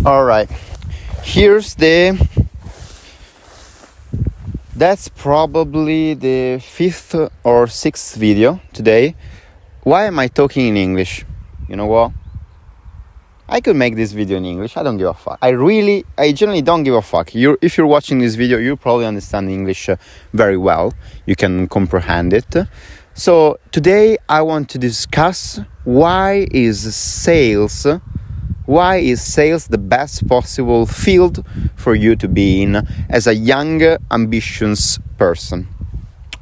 All right. Here's that's probably the 5th or 6th video today. Why am I talking in English? You know what? I could make this video in English. I don't give a fuck. I generally don't give a fuck. If you're watching this video, you probably understand English very well. You can comprehend it. So today I want to discuss why is sales the best possible field for you to be in as a young, ambitious person.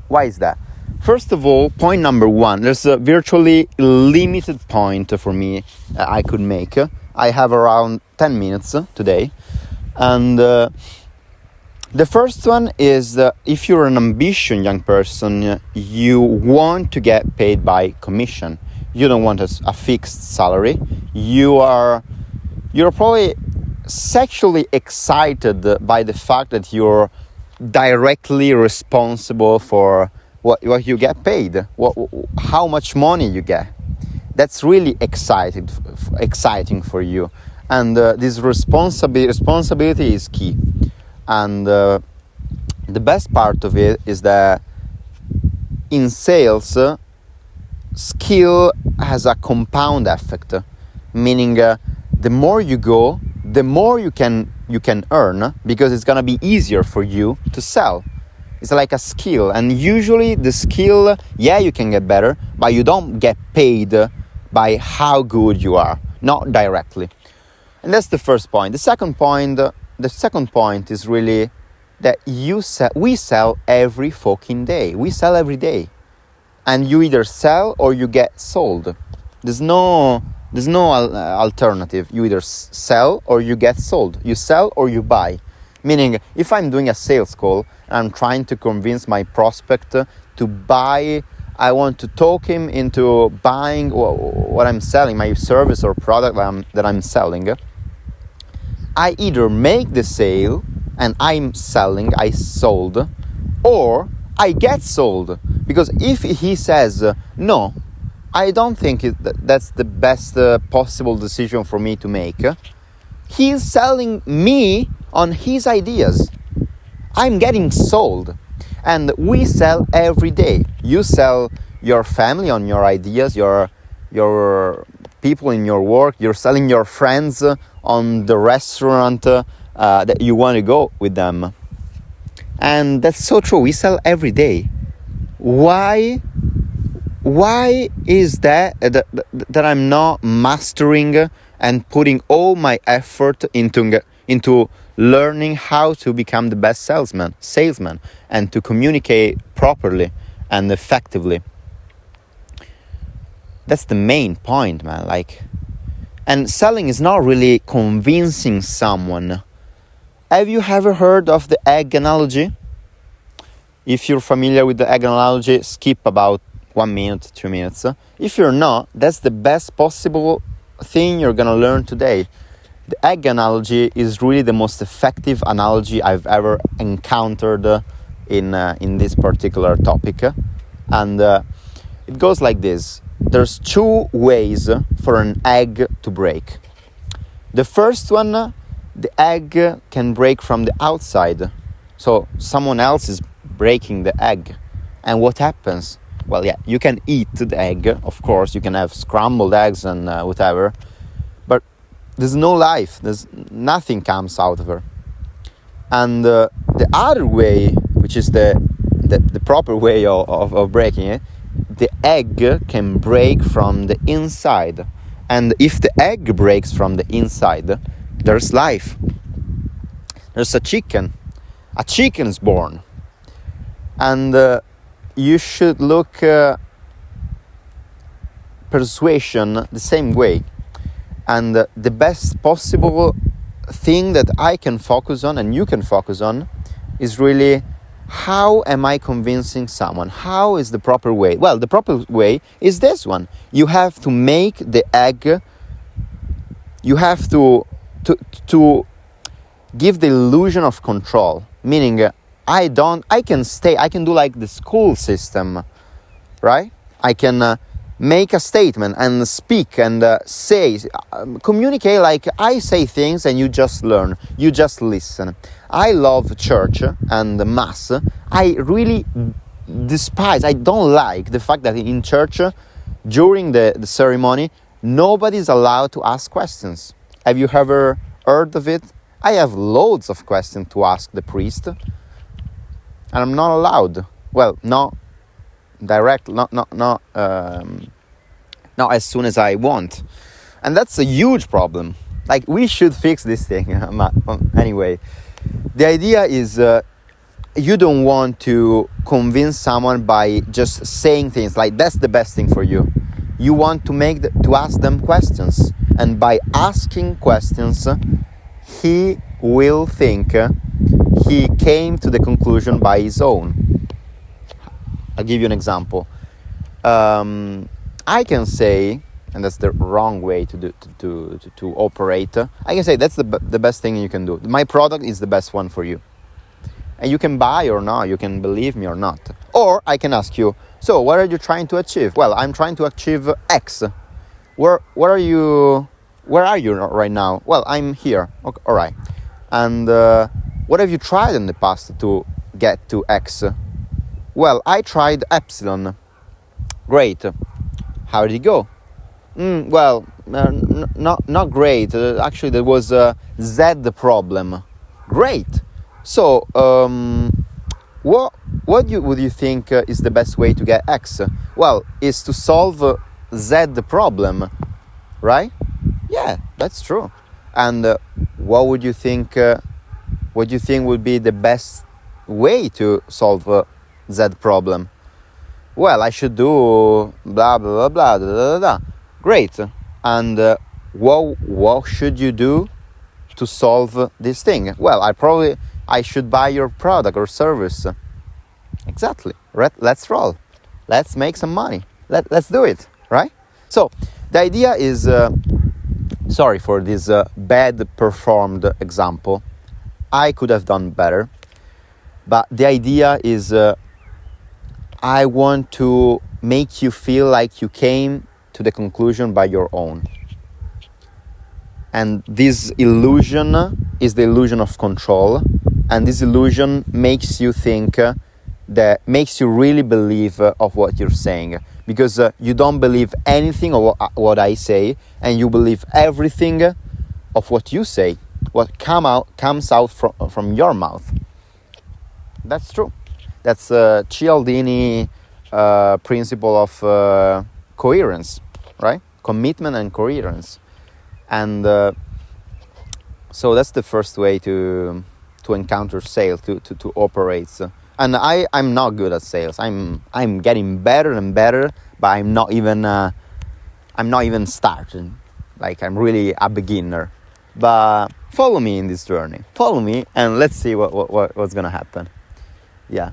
Why is that? First of all, point number one, there's a virtually limited point for me I could make. I have around 10 minutes today. And the first one is if you're an ambitious young person, you want to get paid by commission. You don't want a fixed salary. You're probably sexually excited by the fact that you're directly responsible for what you get paid, how much money you get. That's really exciting for you, and this responsibility is key. And the best part of it is that in sales, skill has a compound effect, meaning the more you go, the more you can earn, because it's gonna be easier for you to sell. It's like a skill, and usually the skill, you can get better, but you don't get paid by how good you are, not directly. And that's the first point. The second point is really that we sell every fucking day. We sell every day, and you either sell or you get sold. There's no alternative. You either sell or you get sold. You sell or you buy. Meaning, if I'm doing a sales call and I'm trying to convince my prospect to buy, I want to talk him into buying what I'm selling, my service or product that I'm selling, I either make the sale and I sold, or I get sold. Because if he says, no, I don't think that's the best possible decision for me to make, he's selling me on his ideas. I'm getting sold. And we sell every day. You sell your family on your ideas, your people in your work. You're selling your friends on the restaurant that you want to go with them. And that's so true. We sell every day. Why is that I'm not mastering and putting all my effort into learning how to become the best salesman, and to communicate properly and effectively? That's the main point, man. And selling is not really convincing someone. Have you ever heard of the egg analogy? If you're familiar with the egg analogy, skip about 1 minute, 2 minutes. If you're not, that's the best possible thing you're gonna learn today. The egg analogy is really the most effective analogy I've ever encountered in this particular topic. And it goes like this. There's 2 ways for an egg to break. The first one, the egg can break from the outside. So someone else is breaking the egg. And what happens? Well, you can eat the egg, of course. You can have scrambled eggs and whatever. But there's no life. There's nothing comes out of her. And the other way, which is the proper way of breaking it, the egg can break from the inside. And if the egg breaks from the inside, there's life. There's a chicken. A chicken is born. And you should look persuasion the same way. And the best possible thing that I can focus on and you can focus on is really, how am I convincing someone? How is the proper way? Well, the proper way is this one. You have to make the egg, you have to give the illusion of control. Meaning, I can do like the school system, right? I can make a statement and speak and say, communicate like I say things and you just learn, you just listen. I love church and mass. I really despise, I don't like the fact that in church, during the ceremony, nobody's allowed to ask questions. Have you ever heard of it? I have loads of questions to ask the priest, and I'm not allowed. Well, not direct, not as soon as I want, and that's a huge problem. Like, we should fix this thing. Anyway, the idea is you don't want to convince someone by just saying things like that's the best thing for you. You want to to ask them questions, and by asking questions, he will think he came to the conclusion by his own. I'll give you an example. I can say, and that's the wrong way to operate. I can say that's the best thing you can do. My product is the best one for you, and you can buy or not. You can believe me or not. Or I can ask you, so what are you trying to achieve? Well, I'm trying to achieve X. Where are you right now? Well, I'm here. Okay, all right. And what have you tried in the past to get to X? Well, I tried Epsilon. Great. How did it go? Well, not great. Actually, there was a Z problem. Great. So, what would you think is the best way to get X? Well, is to solve Z problem, right? Yeah, that's true. And what would you think? What do you think would be the best way to solve Z problem? Well, I should do blah blah blah blah blah blah. Great. And what should you do to solve this thing? Well, I should buy your product or service. Exactly. Let's roll. Let's make some money. Let's do it, right? So the idea is, sorry for this bad performed example. I could have done better. But the idea is, I want to make you feel like you came to the conclusion by your own. And this illusion is the illusion of control. And this illusion makes you think, that makes you really believe of what you're saying. Because you don't believe anything of what I say, and you believe everything of what you say, what comes out from your mouth. That's true. That's Cialdini principle of coherence, right? Commitment and coherence. And so that's the first way to encounter sales, to operate. And I'm not good at sales. I'm getting better and better, but I'm not even starting. Like, I'm really a beginner. But follow me in this journey. Follow me, and let's see what's gonna happen. Yeah.